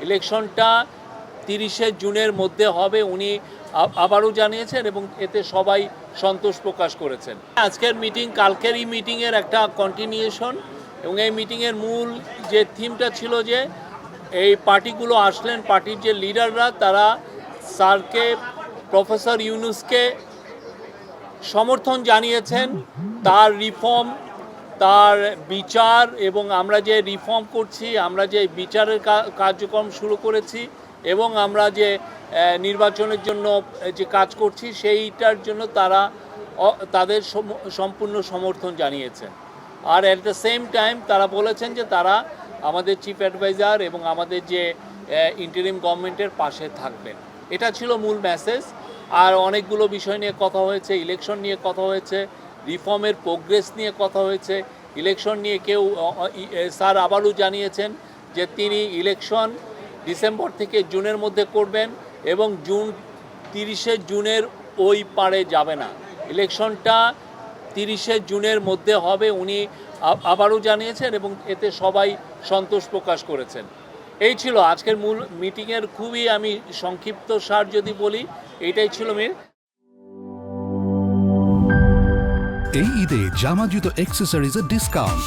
ইলেকশনটা 30শে জুনের মধ্যে হবে উনি আবারও জানিয়েছেন এবং এতে সবাই সন্তোষ প্রকাশ করেছেন। আজকের মিটিং কালকেরই মিটিংয়ের একটা কন্টিনিউশন এবং এই মিটিংয়ের মূল যে থিমটা ছিল যে এই পার্টিগুলো আসলেন, পার্টির যে লিডাররা তারা স্যারকে, প্রফেসর ইউনূসকে সমর্থন জানিয়েছেন, তার রিফর্ম, তার বিচার এবং আমরা যে রিফর্ম করছি, আমরা যে বিচারের কার্যক্রম শুরু করেছি এবং আমরা যে নির্বাচনের জন্য যে কাজ করছি সেইটার জন্য তারা তাদের সম্পূর্ণ সমর্থন জানিয়েছেন। আর অ্যাট দ্য সেম টাইম তারা বলেছেন যে তারা আমাদের চিফ অ্যাডভাইজার এবং আমাদের যে ইন্টারিম গভর্নমেন্টের পাশে থাকবেন। এটা ছিল মূল মেসেজ। আর অনেকগুলো বিষয় নিয়ে কথা হয়েছে, ইলেকশন নিয়ে কথা হয়েছে, রিফর্মের প্রোগ্রেস নিয়ে কথা হয়েছে। ইলেকশন নিয়ে স্যার আবারও জানিয়েছেন যে তিনি ইলেকশন ডিসেম্বর থেকে জুনের মধ্যে করবেন এবং 30শে জুনের ওই পারে যাবে না, ইলেকশনটা 30শে জুনের মধ্যে হবে উনি আবারও জানিয়েছেন এবং এতে সবাই সন্তোষ প্রকাশ করেছেন। এই ছিল আজকের মূল মিটিংয়ের খুবই আমি সংক্ষিপ্ত সার যদি বলি, এইটাই ছিল এই ঈদে জামা জুতো অ্যাক্সেসরিজের ডিসকাউন্ট।